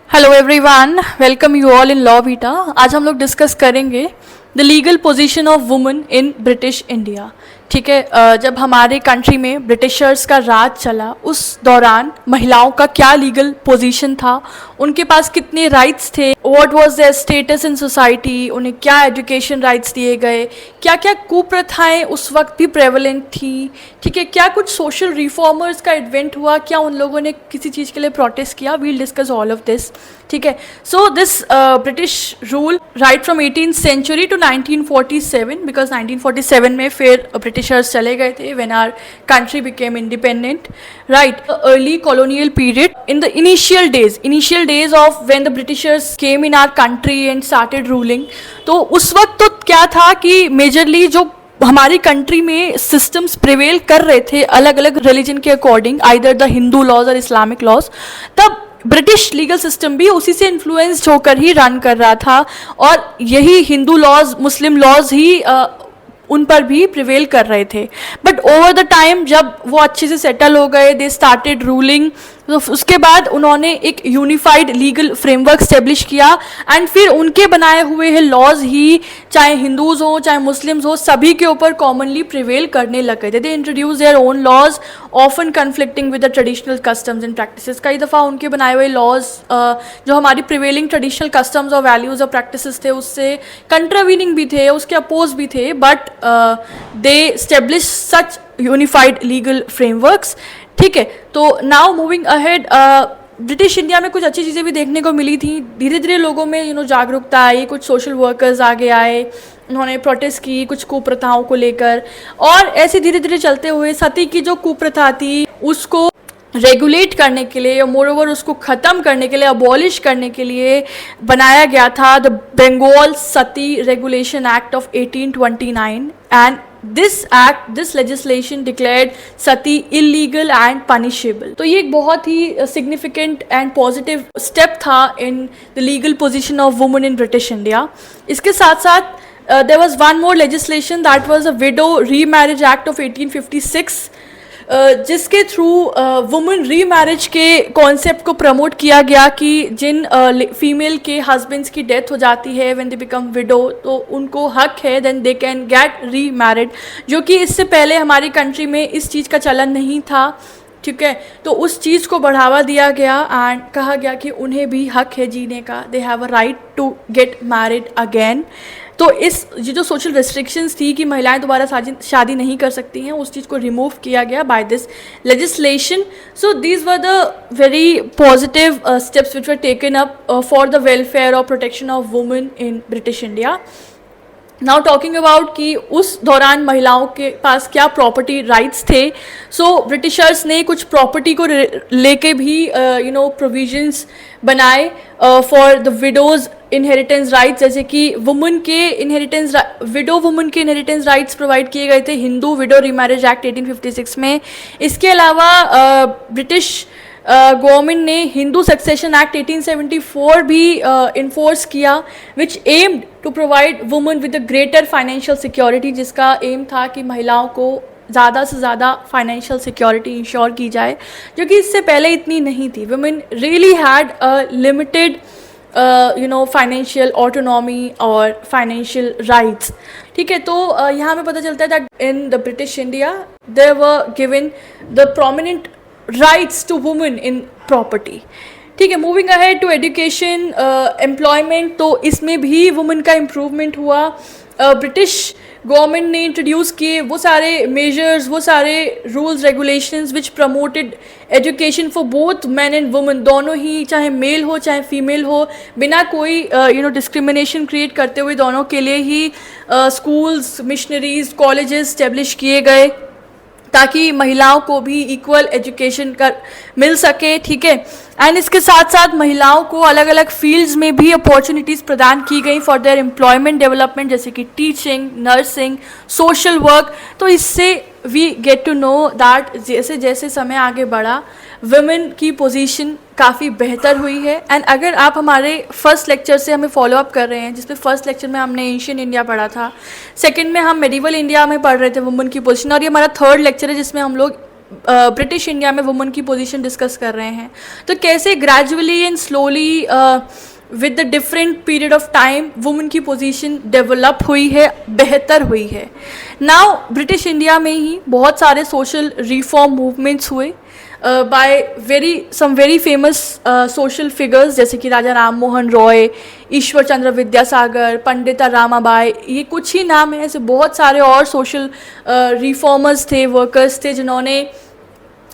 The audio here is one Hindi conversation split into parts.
Hello everyone, welcome you all in law Vita. आज हम लोग डिस्कस करेंगे the legal position of women in British India. ठीक है, जब हमारे कंट्री में ब्रिटिशर्स का राज चला उस दौरान महिलाओं का क्या लीगल पोजीशन था, उनके पास कितने राइट्स थे, what was their status in society, उन्हें क्या एजुकेशन राइट्स दिए गए, क्या क्या कुप्रथाएं उस वक्त भी प्रेवलेंट थी। ठीक है, क्या कुछ सोशल रिफॉर्मर्स का इवेंट हुआ, क्या उन लोगों ने किसी चीज़ के लिए प्रोटेस्ट किया। We'll discuss all of this. ठीक है, so this British rule right from 18th century to 1947, because 1947 में फिर ब्रिटिशर्स चले गए थे when our country became independent, right. Early colonial period in the initial days of when the Britishers came in our country and started ruling. तो उस वक्त तो क्या था कि मेजरली जो हमारी कंट्री में सिस्टम्स प्रिवेल कर रहे थे अलग अलग रिलीजन के according, either the Hindu laws और इस्लामिक लॉज, तब ब्रिटिश लीगल सिस्टम भी उसी से इन्फ्लुएंस्ड होकर ही रन कर रहा था और यही हिंदू लॉज, मुस्लिम लॉज ही उन पर भी प्रिवेल कर रहे थे। बट ओवर द टाइम जब वो अच्छे से सेटल हो गए, दे स्टार्टेड रूलिंग, तो उसके बाद उन्होंने एक यूनिफाइड लीगल फ्रेमवर्क स्टेब्लिश किया एंड फिर उनके बनाए हुए हैं लॉज ही, चाहे हिंदूज हो चाहे मुस्लिम्स हो, सभी के ऊपर कॉमनली प्रिवेल करने लग गए थे। They introduce their own laws often conflicting with the traditional customs and practices. कई दफ़ा उनके बनाए हुए लॉज जो हमारी प्रिवेलिंग ट्रेडिशनल कस्टम्स और वैल्यूज़ और प्रैक्टिसेस थे उससे कंट्रावीनिंग भी थे, उसके अपोज भी थे, but they establish such unified legal frameworks. ठीक है, तो now moving ahead, British India में कुछ अच्छी चीज़ें भी देखने को मिली थी। धीरे धीरे लोगों में जागरूकता आई, कुछ सोशल वर्कर्स आगे आए, उन्होंने प्रोटेस्ट की कुछ कुप्रथाओं को लेकर, और ऐसे धीरे धीरे चलते हुए सती की जो कुप्रथा थी उसको रेगुलेट करने के लिए, मोर ओवर उसको ख़त्म करने के लिए, अबॉलिश करने के लिए बनाया गया था the Bengal Sati regulation act of 1829 and this legislation declared sati illegal and punishable। तो ये एक बहुत ही significant and positive step था in the legal position of women in British India। इसके साथ साथ there was one more legislation that was a widow remarriage act of 1856, जिसके थ्रू वुमेन रीमैरिज के कॉन्सेप्ट को प्रमोट किया गया कि जिन फीमेल के हस्बैंड्स की डेथ हो जाती है व्हेन दे बिकम विडो, तो उनको हक है then they can get remarried, जो कि इससे पहले हमारी कंट्री में इस चीज़ का चलन नहीं था। ठीक है, तो उस चीज़ को बढ़ावा दिया गया एंड कहा गया कि उन्हें भी हक है जीने का, they have a right to get married again. तो ये जो सोशल रिस्ट्रिक्शंस थी कि महिलाएं दोबारा शादी नहीं कर सकती हैं, उस चीज़ को रिमूव किया गया by this legislation. So these were the very positive steps which were taken up for the welfare और protection of women in British India. Now talking about कि उस दौरान महिलाओं के पास क्या प्रॉपर्टी राइट्स थे। सो ब्रिटिशर्स ने कुछ प्रॉपर्टी को लेके भी प्रोविजंस बनाए for the widows inheritance rights, जैसे कि विडो वुमन के इनहेरिटेंस राइट्स प्रोवाइड किए गए थे हिंदू विडो रीमैरिज एक्ट 1856 में। इसके अलावा ब्रिटिश गवर्नमेंट ने हिंदू सक्सेशन एक्ट 1874 भी इन्फोर्स किया, which aimed to provide women with a greater financial security, जिसका एम था कि महिलाओं को ज़्यादा से ज़्यादा फाइनेंशियल सिक्योरिटी इंश्योर की जाए, जो कि इससे पहले इतनी नहीं थी। Women really had a limited financial autonomy और फाइनेंशियल राइट्स। ठीक है, तो यहाँ में पता चलता है that in the British India there were given the prominent rights to women in property. ठीक है, moving ahead to education, employment, तो इसमें भी वुमेन का इम्प्रूवमेंट हुआ। ब्रिटिश गवर्नमेंट ने इंट्रोड्यूस किए वो सारे मेजर्स, वो सारे rules regulations which promoted education for both man and women, दोनों ही, चाहे मेल हो चाहे फीमेल हो, बिना कोई डिस्क्रिमिनेशन क्रिएट करते हुए दोनों के लिए ही स्कूल्स, मिशनरीज, कॉलेजेस स्टेब्लिश किए गए ताकि महिलाओं को भी इक्वल एजुकेशन मिल सके। ठीक है, एंड इसके साथ साथ महिलाओं को अलग अलग फील्ड्स में भी अपॉर्चुनिटीज़ प्रदान की गई फॉर देयर एम्प्लॉयमेंट डेवलपमेंट, जैसे कि टीचिंग, नर्सिंग, सोशल वर्क। तो इससे we get to know that जैसे जैसे समय आगे बढ़ा वुमेन की पोजीशन काफ़ी बेहतर हुई है। एंड अगर आप हमारे फर्स्ट लेक्चर से हमें फॉलो अप कर रहे हैं, जिसमें फर्स्ट लेक्चर में हमने एशियन इंडिया पढ़ा था, सेकंड में हम मेडिवल इंडिया में पढ़ रहे थे वुमेन की पोजीशन, और ये हमारा थर्ड लेक्चर है जिसमें हम लोग ब्रिटिश इंडिया में वुमन की पोजीशन डिस्कस कर रहे हैं, तो कैसे gradually and slowly with the different period of time woman की पोजीशन डेवलप हुई है, बेहतर हुई है. नाउ ब्रिटिश इंडिया में ही बहुत सारे सोशल रिफॉर्म मूवमेंट्स हुए bye some very famous social figures, जैसे कि राजा राम मोहन रॉय, ईश्वर चंद्र विद्यासागर, पंडिता रामाबाई. ये कुछ ही नाम हैं, ऐसे बहुत सारे और सोशल रिफॉर्मर्स थे, वर्कर्स थे, जिन्होंने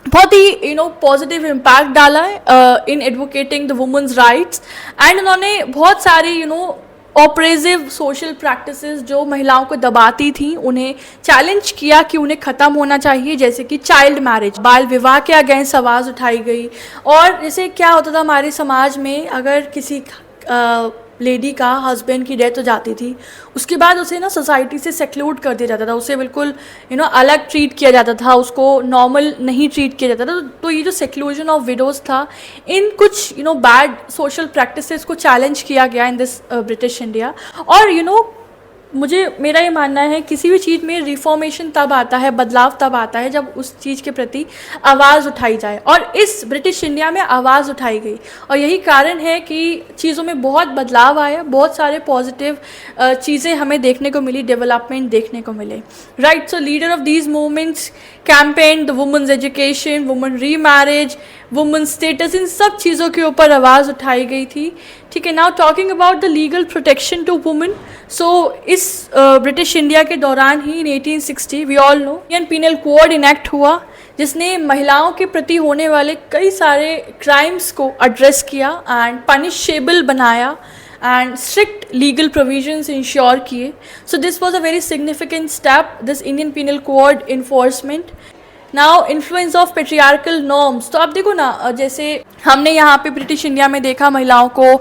बहुत ही पॉजिटिव इम्पैक्ट डाला है in advocating the women's rights. And उन्होंने बहुत सारे ऑपरेसिव सोशल प्रैक्टिसेस जो महिलाओं को दबाती थी उन्हें चैलेंज किया कि उन्हें ख़त्म होना चाहिए, जैसे कि चाइल्ड मैरिज, बाल विवाह के अगेंस्ट आवाज़ उठाई गई. और जैसे क्या होता था हमारे समाज में, अगर किसी लेडी का हस्बैंड की डेथ हो जाती थी, उसके बाद उसे ना सोसाइटी से सेक्लूड कर दिया जाता था, उसे बिल्कुल अलग ट्रीट किया जाता था, उसको नॉर्मल नहीं ट्रीट किया जाता था. तो ये जो सेक्लूजन ऑफ विडोज़ था, इन कुछ बैड सोशल प्रैक्टिसेस को चैलेंज किया गया इन दिस ब्रिटिश इंडिया. और मेरा ये मानना है किसी भी चीज़ में रिफॉर्मेशन तब आता है, बदलाव तब आता है जब उस चीज़ के प्रति आवाज़ उठाई जाए. और इस ब्रिटिश इंडिया में आवाज़ उठाई गई, और यही कारण है कि चीज़ों में बहुत बदलाव आया, बहुत सारे पॉजिटिव चीज़ें हमें देखने को मिली, डेवलपमेंट देखने को मिले. Right. So leader of these movements campaign the women's education, women remarriage, women status, इन सब चीज़ों के ऊपर आवाज़ उठाई गई थी. ठीक है. Now talking about the legal protection to women. So इस ब्रिटिश इंडिया के दौरान ही in 1860 we all know Indian Penal Code enact हुआ, जिसने महिलाओं के प्रति होने वाले कई सारे क्राइम्स को एड्रेस किया एंड पनिशेबल बनाया and strict legal provisions ensure किए. So this was a very significant step, this Indian Penal Code enforcement. Now influence of patriarchal norms. तो आप देखो ना, जैसे हमने यहाँ पे ब्रिटिश इंडिया में देखा महिलाओं को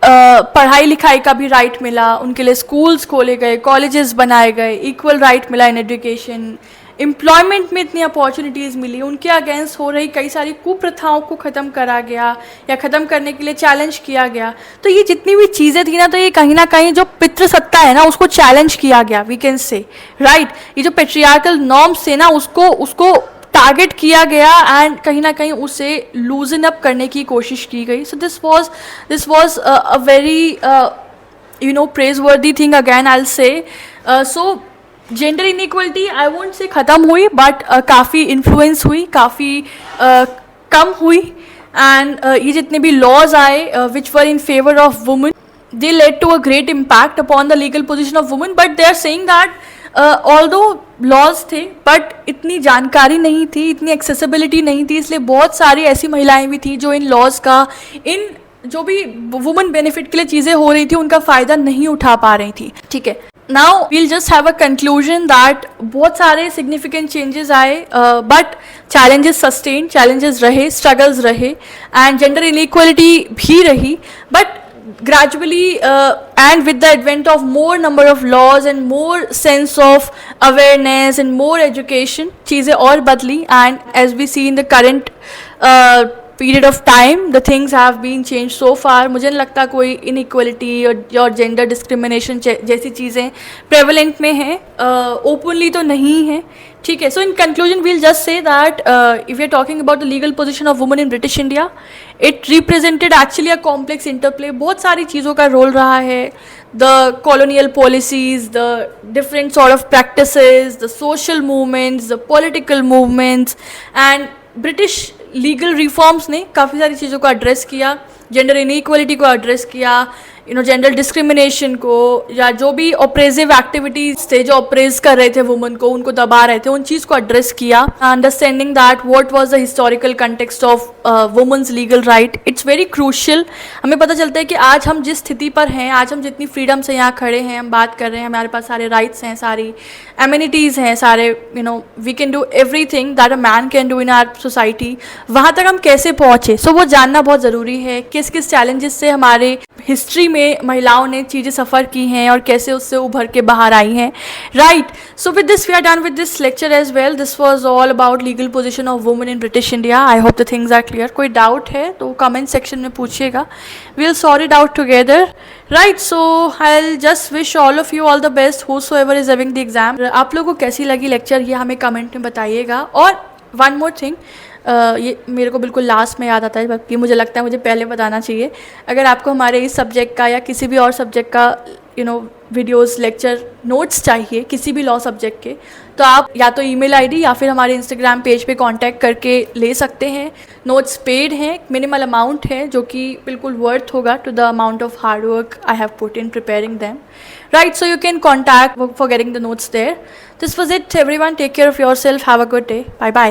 पढ़ाई लिखाई का भी राइट मिला, उनके लिए स्कूल्स खोले गए, कॉलेजेस बनाए गए, इक्वल राइट मिला इन एजुकेशन, एम्प्लॉयमेंट में इतनी अपॉर्चुनिटीज़ मिली, उनके अगेंस्ट हो रही कई सारी कुप्रथाओं को ख़त्म करा गया या ख़त्म करने के लिए चैलेंज किया गया. तो ये जितनी भी चीज़ें थी ना, तो ये कहीं ना कहीं जो पितृसत्ता है ना, उसको चैलेंज किया गया, वी कैन से. राइट. ये जो पेट्रियार्कल नॉर्म्स थे ना, उसको टारगेट किया गया एंड कहीं ना कहीं उसे लूजन अप करने की कोशिश की गई. So this was a very प्रेजवर्दी thing again I will say. So gender inequality I won't say ख़त्म हुई, बट काफ़ी इन्फ्लुएंस हुई, काफ़ी कम हुई. एंड ये जितने भी लॉज आए which were in favour of women, they led to a great impact upon the legal position of women. But they are saying that although laws थे, बट इतनी जानकारी नहीं थी, इतनी एक्सेसिबिलिटी नहीं थी, इसलिए बहुत सारी ऐसी महिलाएं भी थी जो इन लॉज का, इन जो भी वुमेन बेनिफिट के लिए चीज़ें हो रही थी, उनका फ़ायदा नहीं उठा पा रही थी. ठीक है. Now we'll just have a conclusion that बहुत सारे सिग्निफिकेंट चेंजेस आए, बट चैलेंजेस सस्टेन, चैलेंजेस रहे, स्ट्रगल्स रहे, एंड जेंडर इनइक्वलिटी भी रही. But gradually and with the advent of more number of laws and more sense of awareness and more education, चीज़ें और बदली. And as we see in the current period of time, the things have been changed so far. मुझे नहीं लगता कोई inequality और gender discrimination जैसी चीज़ें prevalent में हैं, openly तो नहीं है. ठीक है. So in conclusion we'll just say that if we are talking about the legal position of women in British India, it represented actually a complex interplay. बहुत सारी चीज़ों का रोल रहा है. The colonial policies, the different sort of practices, the social movements, the political movements, and British legal reforms ने काफ़ी सारी चीज़ों को एड्रेस किया, जेंडर इनइक्वलिटी को एड्रेस किया, जेंडर डिस्क्रिमिनेशन को, या जो भी ऑपरेसिव एक्टिविटीज थे जो ऑपरेस कर रहे थे वुमन को, उनको दबा रहे थे, उन चीज़ को एड्रेस किया. Understanding that what was the historical context of women's legal right, it's very crucial. हमें पता चलता है कि आज हम जिस स्थिति पर हैं, आज हम जितनी फ्रीडम से यहाँ खड़े हैं, हम बात कर रहे हैं, हमारे पास सारे राइट्स हैं, सारी एमिनिटीज़ हैं, सारे we can do everything that a man can do in our society. वहाँ तक हम कैसे पहुँचे, सो वो जानना बहुत ज़रूरी है. किस किस चैलेंजेस से हमारे हिस्ट्री में महिलाओं ने चीज़ें सफ़र की हैं और कैसे उससे उभर के बाहर आई हैं. Right. So with this we are done with this lecture as well. This was all about legal position of women in British India. I hope the things are clear. कोई डाउट है तो कमेंट सेक्शन में पूछिएगा. We will sort it out together. Right. So I will just wish all of you all the best whosoever is having the exam. आप लोगों को कैसी लगी लेक्चर, ये हमें कमेंट में बताइएगा. और वन मोर थिंग, ये मेरे को बिल्कुल लास्ट में याद आता है, बल्कि मुझे लगता है मुझे पहले बताना चाहिए। अगर आपको हमारे इस सब्जेक्ट का या किसी भी और सब्जेक्ट का वीडियोस, लेक्चर, नोट्स चाहिए किसी भी लॉ सब्जेक्ट के, तो आप या तो ईमेल आईडी या फिर हमारे इंस्टाग्राम पेज पे कांटेक्ट करके ले सकते हैं। नोट्स पेड हैं, मिनिमल अमाउंट है, जो कि बिल्कुल वर्थ होगा to the amount of hard work I have put in preparing them, right? So you can contact for getting the notes there. This was it, everyone. Take care of yourself. Have a good day. Bye bye.